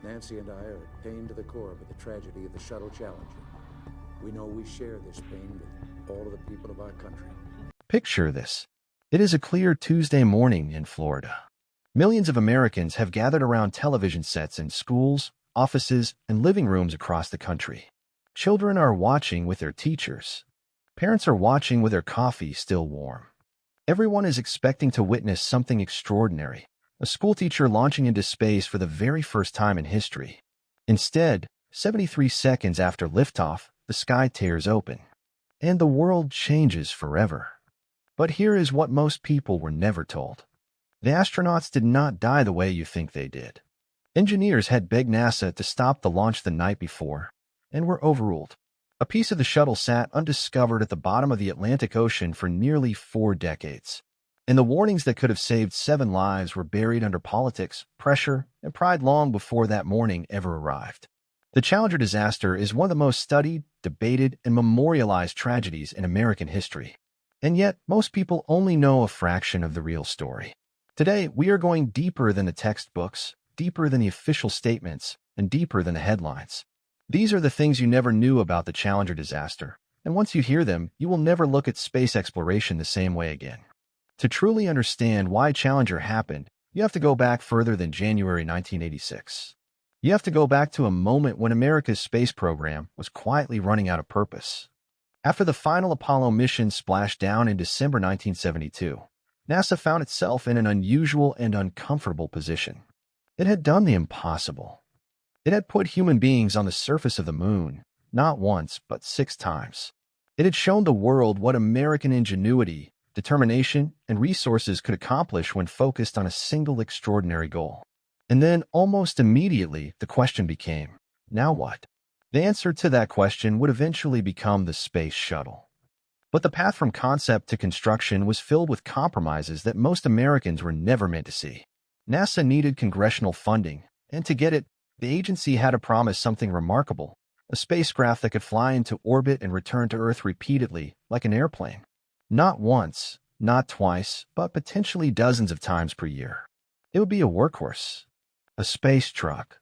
Nancy and I are pained to the core by the tragedy of the shuttle Challenger. We know we share this pain with all of the people of our country. Picture this. It is a clear Tuesday morning in Florida. Millions of Americans have gathered around television sets in schools, offices, and living rooms across the country. Children are watching with their teachers. Parents are watching with their coffee still warm. Everyone is expecting to witness something extraordinary, a schoolteacher launching into space for the very first time in history. Instead, 73 seconds after liftoff, the sky tears open, and the world changes forever. But here is what most people were never told. The astronauts did not die the way you think they did. Engineers had begged NASA to stop the launch the night before, and were overruled. A piece of the shuttle sat undiscovered at the bottom of the Atlantic Ocean for nearly 4 decades. And the warnings that could have saved 7 lives were buried under politics, pressure, and pride long before that morning ever arrived. The Challenger disaster is one of the most studied, debated, and memorialized tragedies in American history. And yet, most people only know a fraction of the real story. Today, we are going deeper than the textbooks, deeper than the official statements, and deeper than the headlines. These are the things you never knew about the Challenger disaster, and once you hear them, you will never look at space exploration the same way again. To truly understand why Challenger happened, you have to go back further than January 1986. You have to go back to a moment when America's space program was quietly running out of purpose. After the final Apollo mission splashed down in December 1972, NASA found itself in an unusual and uncomfortable position. It had done the impossible. It had put human beings on the surface of the moon, not once, but 6 times. It had shown the world what American ingenuity, determination, and resources could accomplish when focused on a single extraordinary goal. And then, almost immediately, the question became, now what? The answer to that question would eventually become the Space Shuttle. But the path from concept to construction was filled with compromises that most Americans were never meant to see. NASA needed congressional funding, and to get it, the agency had to promise something remarkable, a spacecraft that could fly into orbit and return to Earth repeatedly, like an airplane. Not once, not twice, but potentially dozens of times per year. It would be a workhorse, a space truck,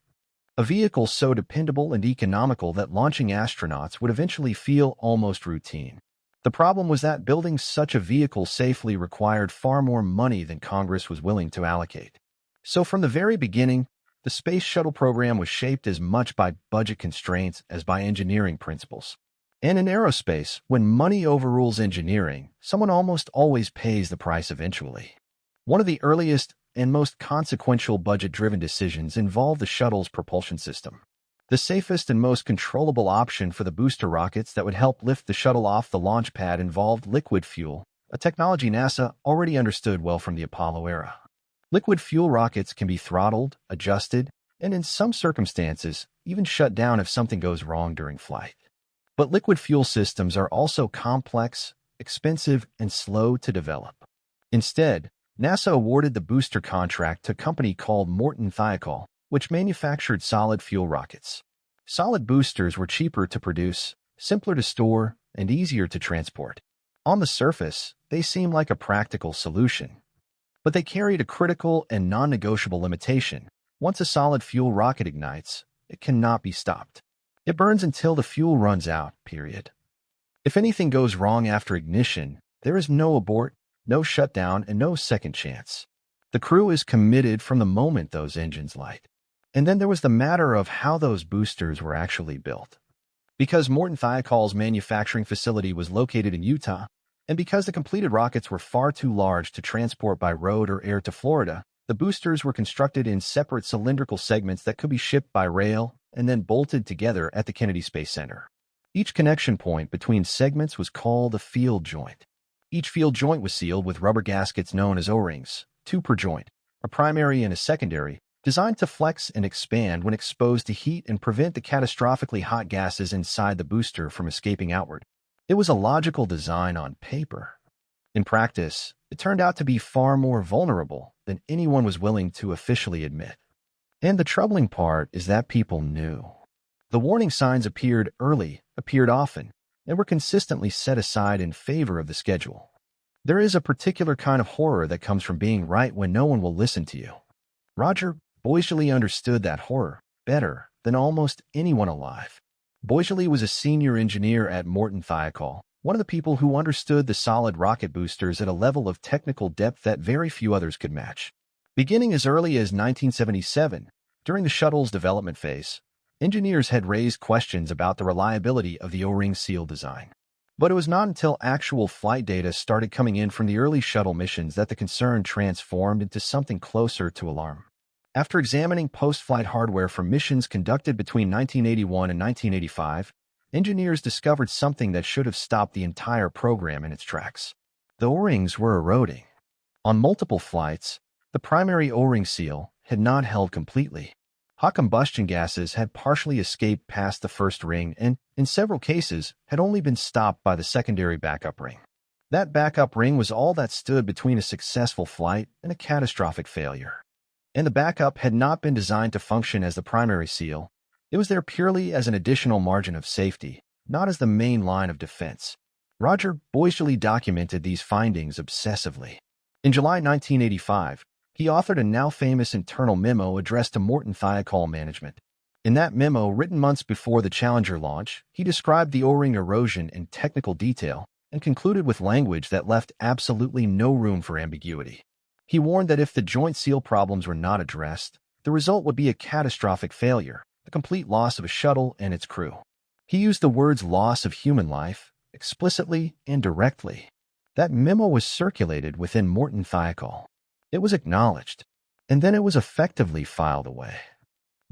a vehicle so dependable and economical that launching astronauts would eventually feel almost routine. The problem was that building such a vehicle safely required far more money than Congress was willing to allocate. So from the very beginning, the Space Shuttle program was shaped as much by budget constraints as by engineering principles. And in aerospace, when money overrules engineering, someone almost always pays the price eventually. One of the earliest and most consequential budget-driven decisions involved the shuttle's propulsion system. The safest and most controllable option for the booster rockets that would help lift the shuttle off the launch pad involved liquid fuel, a technology NASA already understood well from the Apollo era. Liquid fuel rockets can be throttled, adjusted, and in some circumstances, even shut down if something goes wrong during flight. But liquid fuel systems are also complex, expensive, and slow to develop. Instead, NASA awarded the booster contract to a company called Morton Thiokol, which manufactured solid fuel rockets. Solid boosters were cheaper to produce, simpler to store, and easier to transport. On the surface, they seemed like a practical solution. But they carried a critical and non-negotiable limitation. Once a solid fuel rocket ignites, it cannot be stopped. It burns until the fuel runs out, period. If anything goes wrong after ignition, there is no abort, no shutdown, and no second chance. The crew is committed from the moment those engines light. And then there was the matter of how those boosters were actually built. Because Morton Thiokol's manufacturing facility was located in Utah, and because the completed rockets were far too large to transport by road or air to Florida, the boosters were constructed in separate cylindrical segments that could be shipped by rail and then bolted together at the Kennedy Space Center. Each connection point between segments was called a field joint. Each field joint was sealed with rubber gaskets known as O-rings, 2 per joint, a primary and a secondary, designed to flex and expand when exposed to heat and prevent the catastrophically hot gases inside the booster from escaping outward. It was a logical design on paper. In practice, it turned out to be far more vulnerable than anyone was willing to officially admit. And the troubling part is that people knew. The warning signs appeared early, appeared often, and were consistently set aside in favor of the schedule. There is a particular kind of horror that comes from being right when no one will listen to you. Roger boyishly understood that horror, better than almost anyone alive. Boisjoli was a senior engineer at Morton Thiokol, one of the people who understood the solid rocket boosters at a level of technical depth that very few others could match. Beginning as early as 1977, during the shuttle's development phase, engineers had raised questions about the reliability of the O-ring seal design. But it was not until actual flight data started coming in from the early shuttle missions that the concern transformed into something closer to alarm. After examining post-flight hardware from missions conducted between 1981 and 1985, engineers discovered something that should have stopped the entire program in its tracks. The O-rings were eroding. On multiple flights, the primary O-ring seal had not held completely. Hot combustion gases had partially escaped past the first ring and, in several cases, had only been stopped by the secondary backup ring. That backup ring was all that stood between a successful flight and a catastrophic failure. And the backup had not been designed to function as the primary seal. It was there purely as an additional margin of safety, not as the main line of defense. Roger Boisjoli documented these findings obsessively. In July 1985, he authored a now-famous internal memo addressed to Morton Thiokol management. In that memo, written months before the Challenger launch, he described the O-ring erosion in technical detail and concluded with language that left absolutely no room for ambiguity. He warned that if the joint seal problems were not addressed, the result would be a catastrophic failure, the complete loss of a shuttle and its crew. He used the words loss of human life explicitly and directly. That memo was circulated within Morton Thiokol. It was acknowledged, and then it was effectively filed away.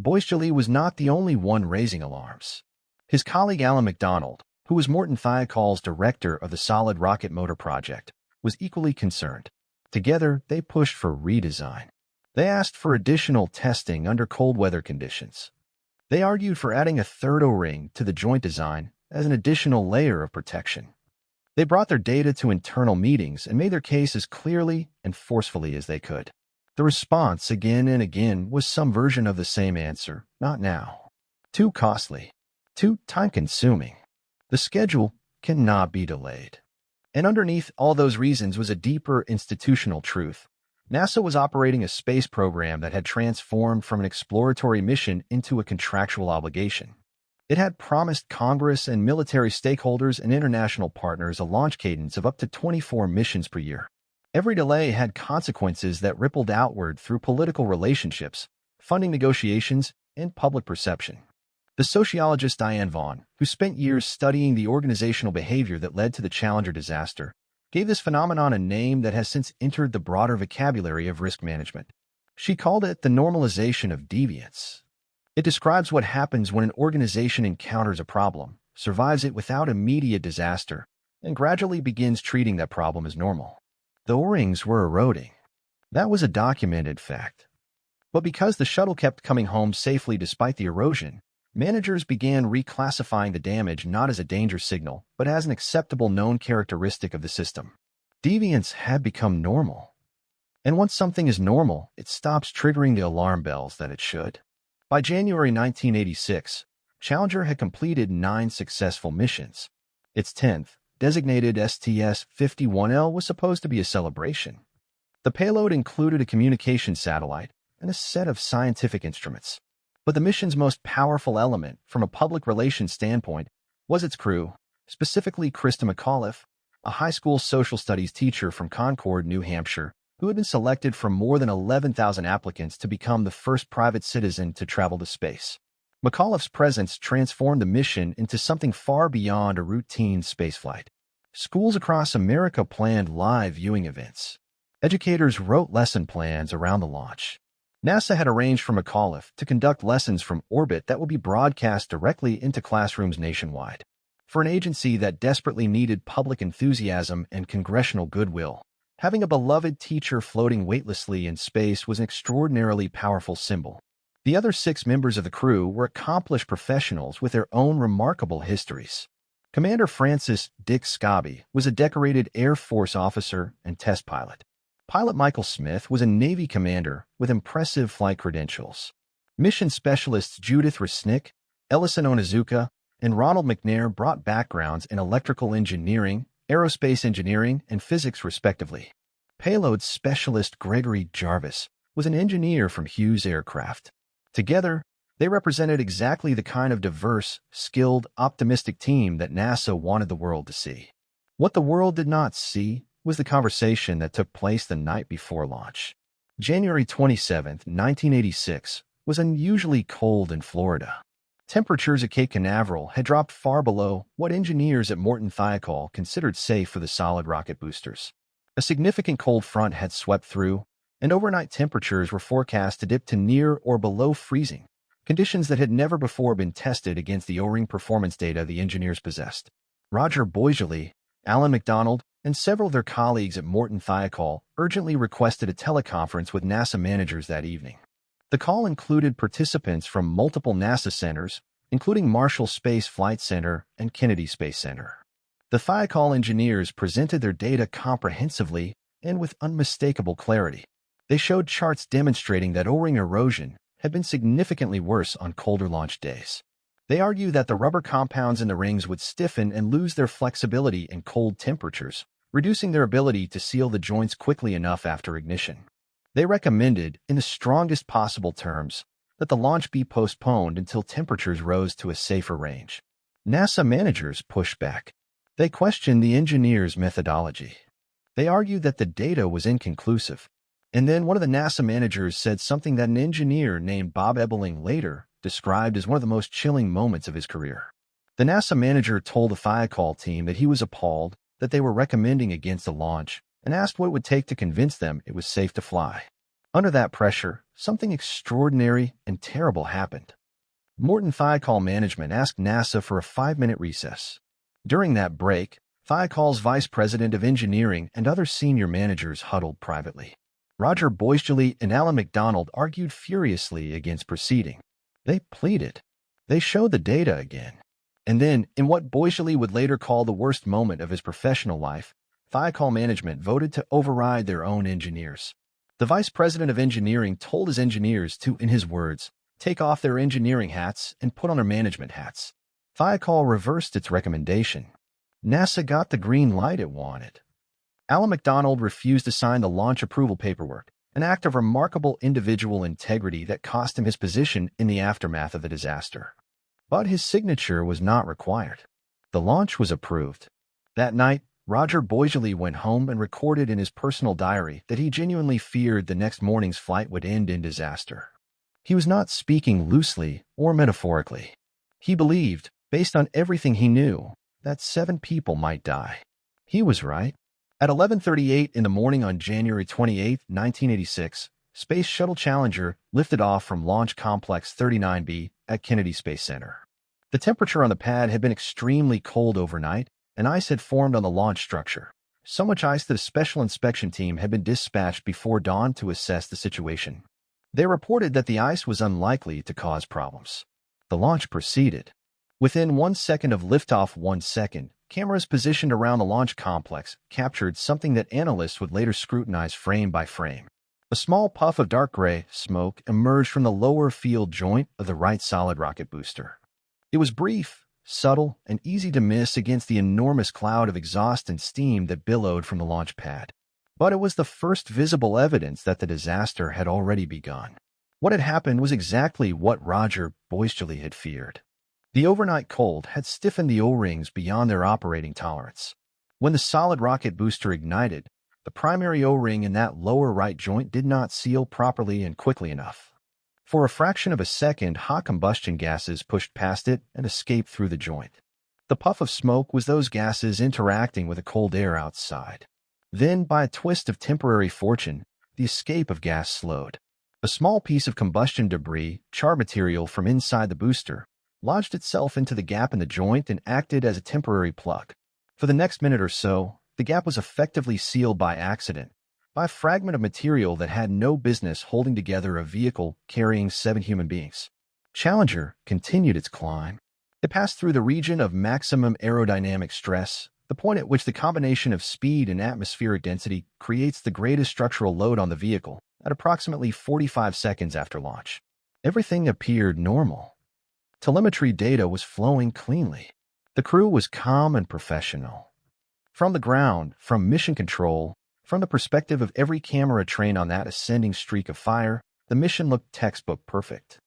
Boisjoli was not the only one raising alarms. His colleague Alan MacDonald, who was Morton Thiokol's director of the Solid Rocket Motor Project, was equally concerned. Together, they pushed for redesign. They asked for additional testing under cold weather conditions. They argued for adding a third O-ring to the joint design as an additional layer of protection. They brought their data to internal meetings and made their case as clearly and forcefully as they could. The response again and again was some version of the same answer, not now. Too costly. Too time-consuming. The schedule cannot be delayed. And underneath all those reasons was a deeper institutional truth. NASA was operating a space program that had transformed from an exploratory mission into a contractual obligation. It had promised Congress and military stakeholders and international partners a launch cadence of up to 24 missions per year. Every delay had consequences that rippled outward through political relationships, funding negotiations, and public perception. The sociologist Diane Vaughan, who spent years studying the organizational behavior that led to the Challenger disaster, gave this phenomenon a name that has since entered the broader vocabulary of risk management. She called it the normalization of deviance. It describes what happens when an organization encounters a problem, survives it without immediate disaster, and gradually begins treating that problem as normal. The O-rings were eroding. That was a documented fact. But because the shuttle kept coming home safely despite the erosion, managers began reclassifying the damage not as a danger signal, but as an acceptable known characteristic of the system. Deviance had become normal. And once something is normal, it stops triggering the alarm bells that it should. By January 1986, Challenger had completed 9 successful missions. Its 10th, designated STS-51L, was supposed to be a celebration. The payload included a communication satellite and a set of scientific instruments. But the mission's most powerful element, from a public relations standpoint, was its crew, specifically Krista McAuliffe, a high school social studies teacher from Concord, New Hampshire, who had been selected from more than 11,000 applicants to become the first private citizen to travel to space. McAuliffe's presence transformed the mission into something far beyond a routine spaceflight. Schools across America planned live viewing events. Educators wrote lesson plans around the launch. NASA had arranged for McAuliffe to conduct lessons from orbit that would be broadcast directly into classrooms nationwide. For an agency that desperately needed public enthusiasm and congressional goodwill, having a beloved teacher floating weightlessly in space was an extraordinarily powerful symbol. The other 6 members of the crew were accomplished professionals with their own remarkable histories. Commander Francis Dick Scobie was a decorated Air Force officer and test pilot. Pilot Michael Smith was a Navy commander with impressive flight credentials. Mission specialists Judith Resnick, Ellison Onizuka, and Ronald McNair brought backgrounds in electrical engineering, aerospace engineering, and physics respectively. Payload specialist Gregory Jarvis was an engineer from Hughes Aircraft. Together, They represented exactly the kind of diverse, skilled, optimistic team that NASA wanted the world to see. What the world did not see was the conversation that took place the night before launch. January 27, 1986, was unusually cold in Florida. Temperatures at Cape Canaveral had dropped far below what engineers at Morton Thiokol considered safe for the solid rocket boosters. A significant cold front had swept through, and overnight temperatures were forecast to dip to near or below freezing, conditions that had never before been tested against the O-ring performance data the engineers possessed. Roger Boisjoli, Alan McDonald, and several of their colleagues at Morton Thiokol urgently requested a teleconference with NASA managers that evening. The call included participants from multiple NASA centers, including Marshall Space Flight Center and Kennedy Space Center. The Thiokol engineers presented their data comprehensively and with unmistakable clarity. They showed charts demonstrating that O-ring erosion had been significantly worse on colder launch days. They argue that the rubber compounds in the rings would stiffen and lose their flexibility in cold temperatures, reducing their ability to seal the joints quickly enough after ignition. They recommended, in the strongest possible terms, that the launch be postponed until temperatures rose to a safer range. NASA managers pushed back. They questioned the engineers' methodology. They argued that the data was inconclusive. And then one of the NASA managers said something that an engineer named Bob Ebeling later described as one of the most chilling moments of his career. The NASA manager told the Thiokol team that he was appalled that they were recommending against the launch and asked what it would take to convince them it was safe to fly. Under that pressure, something extraordinary and terrible happened. Morton Thiokol management asked NASA for a 5-minute recess. During that break, Thiokol's vice president of engineering and other senior managers huddled privately. Roger Boisjoli and Alan McDonald argued furiously against proceeding. They pleaded. They showed the data again. And then, in what Boisjoli would later call the worst moment of his professional life, Thiokol management voted to override their own engineers. The vice president of engineering told his engineers to, in his words, take off their engineering hats and put on their management hats. Thiokol reversed its recommendation. NASA got the green light it wanted. Alan McDonald refused to sign the launch approval paperwork, an act of remarkable individual integrity that cost him his position in the aftermath of the disaster. But his signature was not required. The launch was approved. That night, Roger Boisjoli went home and recorded in his personal diary that he genuinely feared the next morning's flight would end in disaster. He was not speaking loosely or metaphorically. He believed, based on everything he knew, that 7 people might die. He was right. At 11:38 in the morning on January 28, 1986, Space Shuttle Challenger lifted off from Launch Complex 39B at Kennedy Space Center. The temperature on the pad had been extremely cold overnight, and ice had formed on the launch structure. So much ice that a special inspection team had been dispatched before dawn to assess the situation. They reported that the ice was unlikely to cause problems. The launch proceeded. Within 1 second of liftoff, 1 second, cameras positioned around the launch complex captured something that analysts would later scrutinize frame by frame. A small puff of dark gray smoke emerged from the lower field joint of the right solid rocket booster. It was brief, subtle, and easy to miss against the enormous cloud of exhaust and steam that billowed from the launch pad. But it was the first visible evidence that the disaster had already begun. What had happened was exactly what Roger Boisjoli had feared. The overnight cold had stiffened the O-rings beyond their operating tolerance. When the solid rocket booster ignited, the primary O-ring in that lower right joint did not seal properly and quickly enough. For a fraction of a second, hot combustion gases pushed past it and escaped through the joint. The puff of smoke was those gases interacting with the cold air outside. Then, by a twist of temporary fortune, the escape of gas slowed. A small piece of combustion debris, char material from inside the booster, lodged itself into the gap in the joint and acted as a temporary plug. For the next minute or so, the gap was effectively sealed by accident, by a fragment of material that had no business holding together a vehicle carrying 7 human beings. Challenger continued its climb. It passed through the region of maximum aerodynamic stress, the point at which the combination of speed and atmospheric density creates the greatest structural load on the vehicle, at approximately 45 seconds after launch. Everything appeared normal. Telemetry data was flowing cleanly. The crew was calm and professional. From the ground, from mission control, from the perspective of every camera trained on that ascending streak of fire, the mission looked textbook perfect.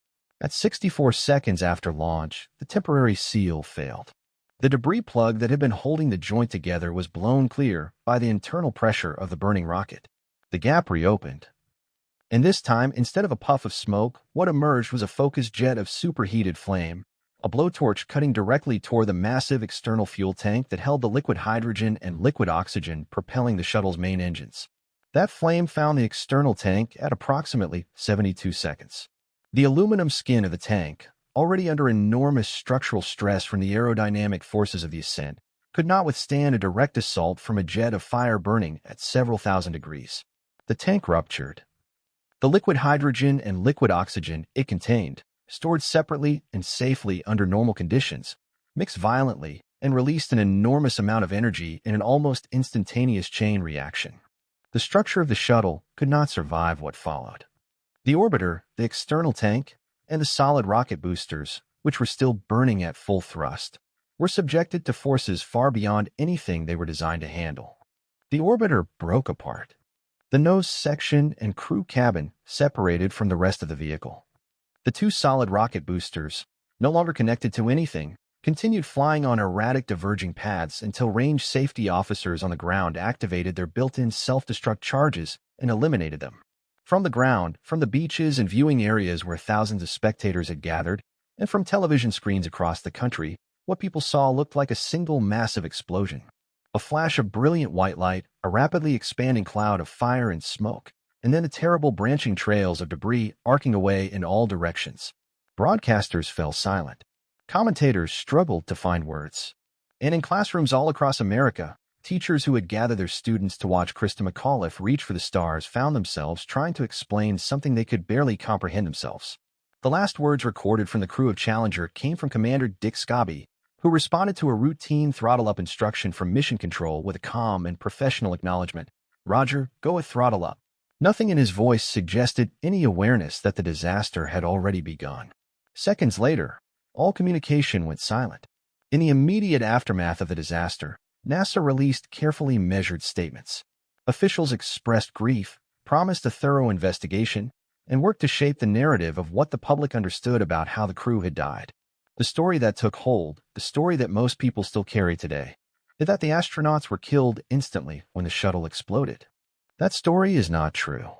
At 64 seconds after launch, the temporary seal failed. The debris plug that had been holding the joint together was blown clear by the internal pressure of the burning rocket. The gap reopened. And this time, instead of a puff of smoke, what emerged was a focused jet of superheated flame, a blowtorch cutting directly toward the massive external fuel tank that held the liquid hydrogen and liquid oxygen propelling the shuttle's main engines. That flame found the external tank at approximately 72 seconds. The aluminum skin of the tank, already under enormous structural stress from the aerodynamic forces of the ascent, could not withstand a direct assault from a jet of fire burning at several thousand degrees. The tank ruptured. The liquid hydrogen and liquid oxygen it contained, stored separately and safely under normal conditions, mixed violently and released an enormous amount of energy in an almost instantaneous chain reaction. The structure of the shuttle could not survive what followed. The orbiter, the external tank, and the solid rocket boosters, which were still burning at full thrust, were subjected to forces far beyond anything they were designed to handle. The orbiter broke apart. The nose section and crew cabin separated from the rest of the vehicle. The two solid rocket boosters, no longer connected to anything, continued flying on erratic diverging paths until range safety officers on the ground activated their built-in self-destruct charges and eliminated them. From the ground, from the beaches and viewing areas where thousands of spectators had gathered, and from television screens across the country, what people saw looked like a single massive explosion. A flash of brilliant white light, a rapidly expanding cloud of fire and smoke, and then the terrible branching trails of debris arcing away in all directions. Broadcasters fell silent. Commentators struggled to find words. And in classrooms all across America, teachers who had gathered their students to watch Krista McAuliffe reach for the stars found themselves trying to explain something they could barely comprehend themselves. The last words recorded from the crew of Challenger came from Commander Dick Scobie, who responded to a routine throttle-up instruction from Mission Control with a calm and professional acknowledgement. "Roger, go with throttle up." Nothing in his voice suggested any awareness that the disaster had already begun. Seconds later, all communication went silent. In the immediate aftermath of the disaster, NASA released carefully measured statements. Officials expressed grief, promised a thorough investigation, and worked to shape the narrative of what the public understood about how the crew had died. The story that took hold, the story that most people still carry today, is that the astronauts were killed instantly when the shuttle exploded. That story is not true.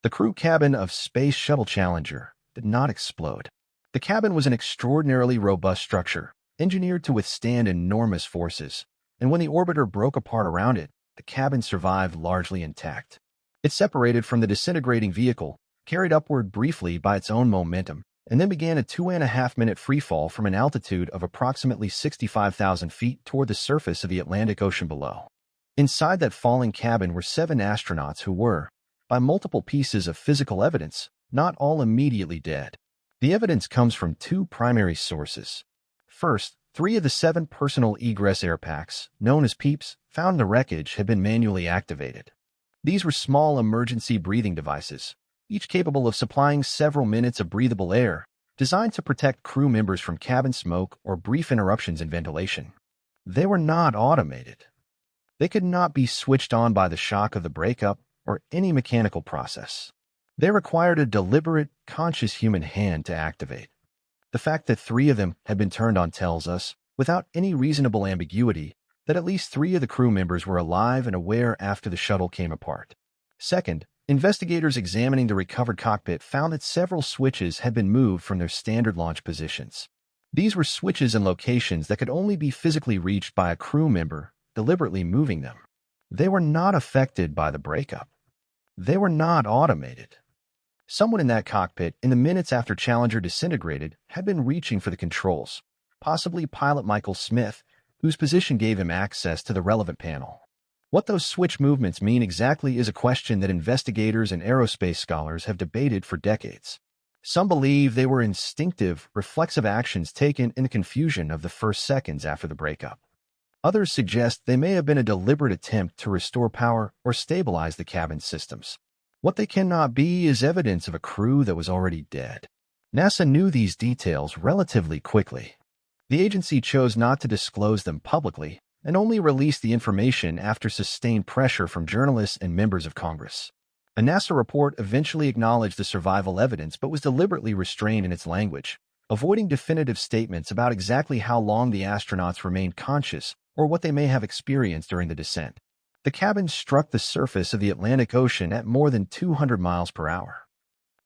The crew cabin of Space Shuttle Challenger did not explode. The cabin was an extraordinarily robust structure, engineered to withstand enormous forces, and when the orbiter broke apart around it, the cabin survived largely intact. It separated from the disintegrating vehicle, carried upward briefly by its own momentum, and then began a 2.5-minute freefall from an altitude of approximately 65,000 feet toward the surface of the Atlantic Ocean below. Inside that falling cabin were 7 astronauts who were, by multiple pieces of physical evidence, not all immediately dead. The evidence comes from 2 primary sources. First, 3 of the 7 personal egress air packs, known as PEEPs, found in the wreckage had been manually activated. These were small emergency breathing devices, each capable of supplying several minutes of breathable air, designed to protect crew members from cabin smoke or brief interruptions in ventilation. They were not automated. They could not be switched on by the shock of the breakup or any mechanical process. They required a deliberate, conscious human hand to activate. The fact that 3 of them had been turned on tells us, without any reasonable ambiguity, that at least 3 of the crew members were alive and aware after the shuttle came apart. Second, investigators examining the recovered cockpit found that several switches had been moved from their standard launch positions. These were switches in locations that could only be physically reached by a crew member deliberately moving them. They were not affected by the breakup. They were not automated. Someone in that cockpit, in the minutes after Challenger disintegrated, had been reaching for the controls, possibly pilot Michael Smith, whose position gave him access to the relevant panel. What those switch movements mean exactly is a question that investigators and aerospace scholars have debated for decades. Some believe they were instinctive, reflexive actions taken in the confusion of the first seconds after the breakup. Others suggest they may have been a deliberate attempt to restore power or stabilize the cabin systems. What they cannot be is evidence of a crew that was already dead. NASA knew these details relatively quickly. The agency chose not to disclose them publicly and only released the information after sustained pressure from journalists and members of Congress. A NASA report eventually acknowledged the survival evidence but was deliberately restrained in its language, avoiding definitive statements about exactly how long the astronauts remained conscious or what they may have experienced during the descent. The cabin struck the surface of the Atlantic Ocean at more than 200 miles per hour.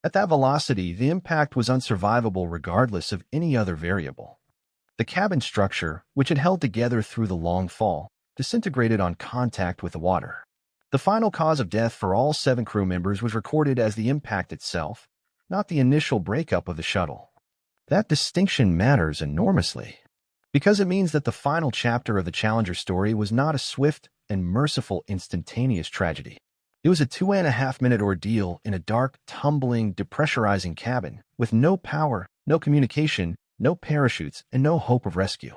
At that velocity, the impact was unsurvivable regardless of any other variable. The cabin structure, which had held together through the long fall, disintegrated on contact with the water. The final cause of death for all 7 crew members was recorded as the impact itself, not the initial breakup of the shuttle. That distinction matters enormously, because it means that the final chapter of the Challenger story was not a swift and merciful instantaneous tragedy. It was a 2.5-minute ordeal in a dark, tumbling, depressurizing cabin with no power, no communication, no parachutes, and no hope of rescue.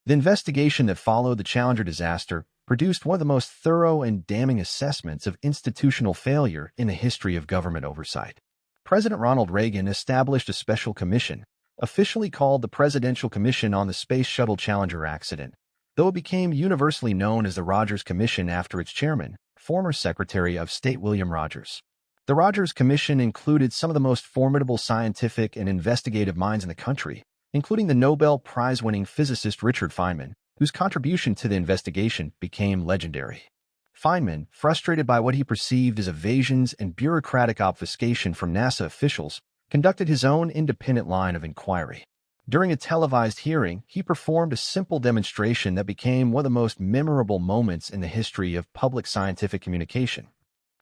The investigation that followed the Challenger disaster produced one of the most thorough and damning assessments of institutional failure in the history of government oversight. President Ronald Reagan established a special commission, officially called the Presidential Commission on the Space Shuttle Challenger accident, though it became universally known as the Rogers Commission after its chairman, former Secretary of State William Rogers. The Rogers Commission included some of the most formidable scientific and investigative minds in the country, including the Nobel Prize-winning physicist Richard Feynman, whose contribution to the investigation became legendary. Feynman, frustrated by what he perceived as evasions and bureaucratic obfuscation from NASA officials, conducted his own independent line of inquiry. During a televised hearing, he performed a simple demonstration that became one of the most memorable moments in the history of public scientific communication.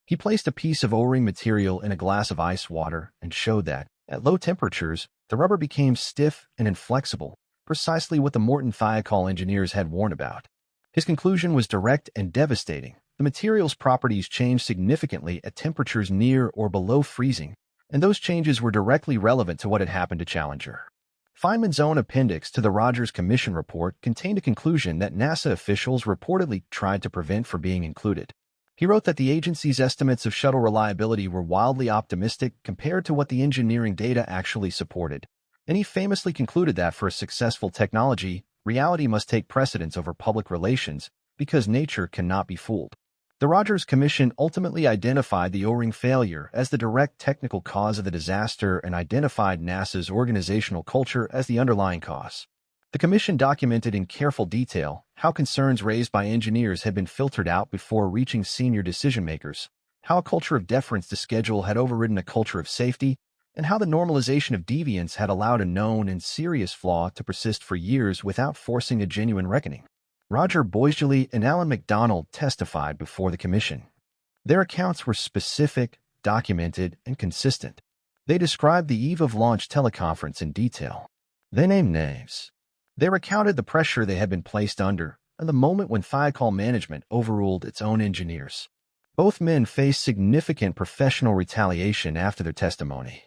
He placed a piece of O-ring material in a glass of ice water and showed that, at low temperatures, the rubber became stiff and inflexible, precisely what the Morton Thiokol engineers had warned about. His conclusion was direct and devastating. The material's properties changed significantly at temperatures near or below freezing, and those changes were directly relevant to what had happened to Challenger. Feynman's own appendix to the Rogers Commission report contained a conclusion that NASA officials reportedly tried to prevent from being included. He wrote that the agency's estimates of shuttle reliability were wildly optimistic compared to what the engineering data actually supported, and he famously concluded that for a successful technology, reality must take precedence over public relations because nature cannot be fooled. The Rogers Commission ultimately identified the O-ring failure as the direct technical cause of the disaster and identified NASA's organizational culture as the underlying cause. The commission documented in careful detail how concerns raised by engineers had been filtered out before reaching senior decision-makers, how a culture of deference to schedule had overridden a culture of safety, and how the normalization of deviance had allowed a known and serious flaw to persist for years without forcing a genuine reckoning. Roger Boisjoli and Alan MacDonald testified before the commission. Their accounts were specific, documented, and consistent. They described the eve of launch teleconference in detail. They named names. They recounted the pressure they had been placed under and the moment when Thiokol management overruled its own engineers. Both men faced significant professional retaliation after their testimony.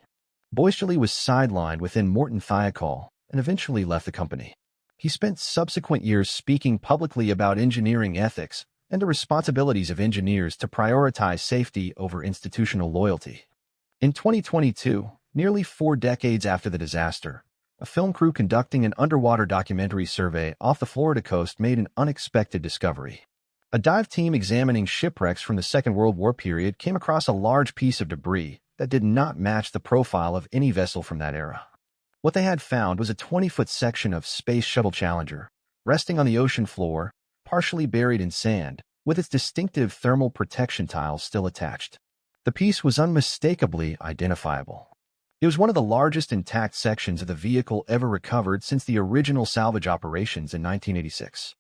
Boisjoli was sidelined within Morton Thiokol and eventually left the company. He spent subsequent years speaking publicly about engineering ethics and the responsibilities of engineers to prioritize safety over institutional loyalty. In 2022, nearly 4 decades after the disaster, a film crew conducting an underwater documentary survey off the Florida coast made an unexpected discovery. A dive team examining shipwrecks from the Second World War period came across a large piece of debris that did not match the profile of any vessel from that era. What they had found was a 20-foot section of Space Shuttle Challenger, resting on the ocean floor, partially buried in sand, with its distinctive thermal protection tiles still attached. The piece was unmistakably identifiable. It was one of the largest intact sections of the vehicle ever recovered since the original salvage operations in 1986.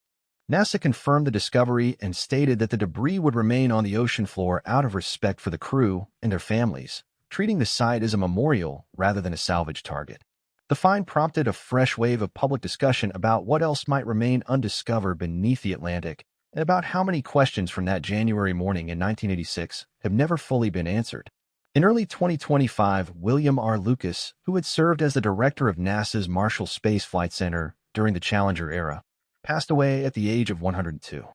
NASA confirmed the discovery and stated that the debris would remain on the ocean floor out of respect for the crew and their families, treating the site as a memorial rather than a salvage target. The find prompted a fresh wave of public discussion about what else might remain undiscovered beneath the Atlantic and about how many questions from that January morning in 1986 have never fully been answered. In early 2025, William R. Lucas, who had served as the director of NASA's Marshall Space Flight Center during the Challenger era, passed away at the age of 102.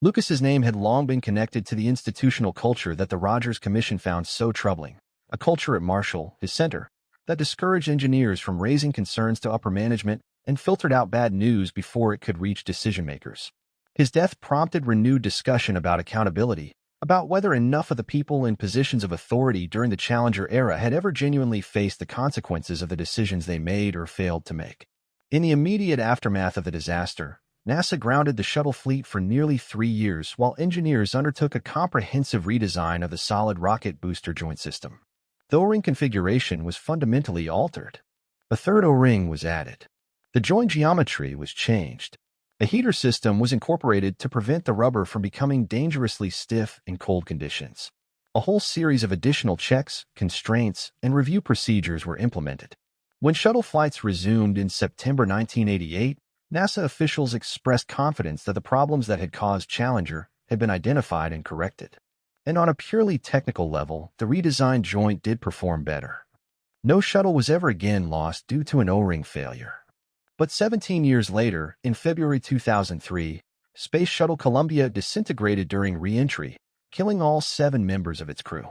Lucas's name had long been connected to the institutional culture that the Rogers Commission found so troubling, a culture at Marshall, his center, that discouraged engineers from raising concerns to upper management and filtered out bad news before it could reach decision-makers. His death prompted renewed discussion about accountability, about whether enough of the people in positions of authority during the Challenger era had ever genuinely faced the consequences of the decisions they made or failed to make. In the immediate aftermath of the disaster, NASA grounded the shuttle fleet for nearly 3 years while engineers undertook a comprehensive redesign of the solid rocket booster joint system. The O-ring configuration was fundamentally altered. A third O-ring was added. The joint geometry was changed. A heater system was incorporated to prevent the rubber from becoming dangerously stiff in cold conditions. A whole series of additional checks, constraints, and review procedures were implemented. When shuttle flights resumed in September 1988, NASA officials expressed confidence that the problems that had caused Challenger had been identified and corrected. And on a purely technical level, the redesigned joint did perform better. No shuttle was ever again lost due to an O-ring failure. But 17 years later, in February 2003, Space Shuttle Columbia disintegrated during re-entry, killing all 7 members of its crew.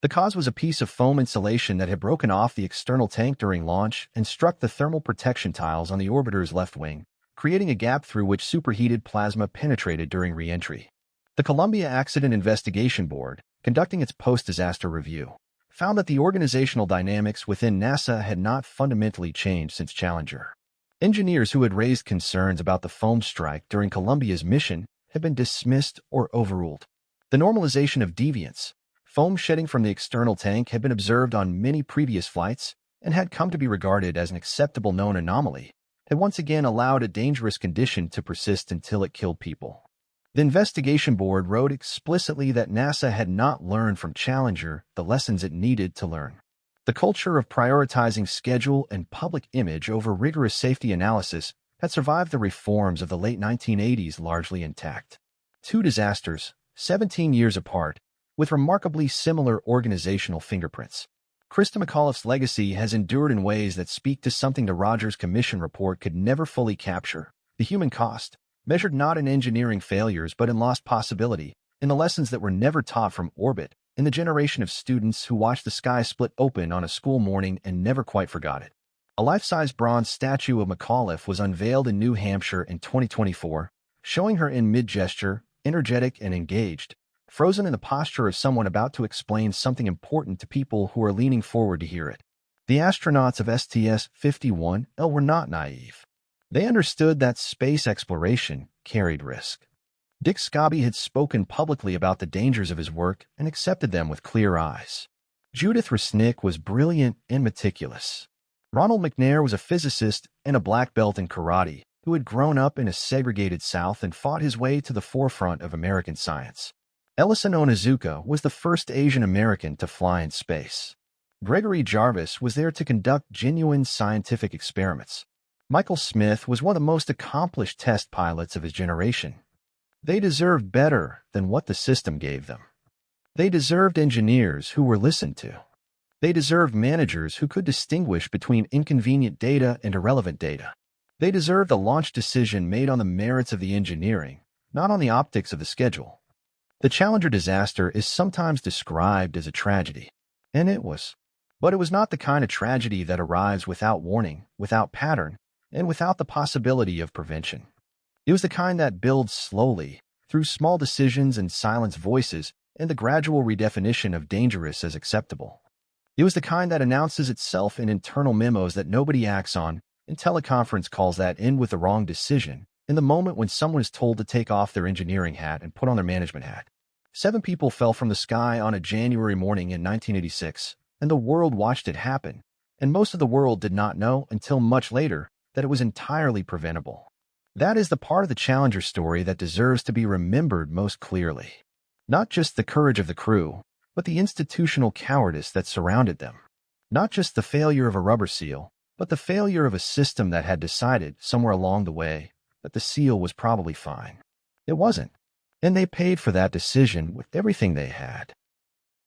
The cause was a piece of foam insulation that had broken off the external tank during launch and struck the thermal protection tiles on the orbiter's left wing, creating a gap through which superheated plasma penetrated during re-entry. The Columbia Accident Investigation Board, conducting its post-disaster review, found that the organizational dynamics within NASA had not fundamentally changed since Challenger. Engineers who had raised concerns about the foam strike during Columbia's mission had been dismissed or overruled. The normalization of deviance, foam shedding from the external tank, had been observed on many previous flights and had come to be regarded as an acceptable known anomaly, had once again allowed a dangerous condition to persist until it killed people. The investigation board wrote explicitly that NASA had not learned from Challenger the lessons it needed to learn. The culture of prioritizing schedule and public image over rigorous safety analysis had survived the reforms of the late 1980s largely intact. 2 disasters, 17 years apart, with remarkably similar organizational fingerprints. Krista McAuliffe's legacy has endured in ways that speak to something the Rogers Commission report could never fully capture: the human cost, measured not in engineering failures but in lost possibility, in the lessons that were never taught from orbit, in the generation of students who watched the sky split open on a school morning and never quite forgot it. A life-size bronze statue of McAuliffe was unveiled in New Hampshire in 2024, showing her in mid-gesture, energetic and engaged, frozen in the posture of someone about to explain something important to people who are leaning forward to hear it. The astronauts of STS-51L were not naive. They understood that space exploration carried risk. Dick Scobie had spoken publicly about the dangers of his work and accepted them with clear eyes. Judith Resnick was brilliant and meticulous. Ronald McNair was a physicist and a black belt in karate who had grown up in a segregated South and fought his way to the forefront of American science. Ellison Onizuka was the first Asian American to fly in space. Gregory Jarvis was there to conduct genuine scientific experiments. Michael Smith was one of the most accomplished test pilots of his generation. They deserved better than what the system gave them. They deserved engineers who were listened to. They deserved managers who could distinguish between inconvenient data and irrelevant data. They deserved a launch decision made on the merits of the engineering, not on the optics of the schedule. The Challenger disaster is sometimes described as a tragedy, and it was. But it was not the kind of tragedy that arrives without warning, without pattern, and without the possibility of prevention. It was the kind that builds slowly, through small decisions and silenced voices, and the gradual redefinition of dangerous as acceptable. It was the kind that announces itself in internal memos that nobody acts on, and teleconference calls that end with the wrong decision, in the moment when someone is told to take off their engineering hat and put on their management hat. 7 people fell from the sky on a January morning in 1986, and the world watched it happen, and most of the world did not know until much later that it was entirely preventable. That is the part of the Challenger story that deserves to be remembered most clearly. Not just the courage of the crew, but the institutional cowardice that surrounded them. Not just the failure of a rubber seal, but the failure of a system that had decided somewhere along the way that the seal was probably fine. It wasn't. And they paid for that decision with everything they had.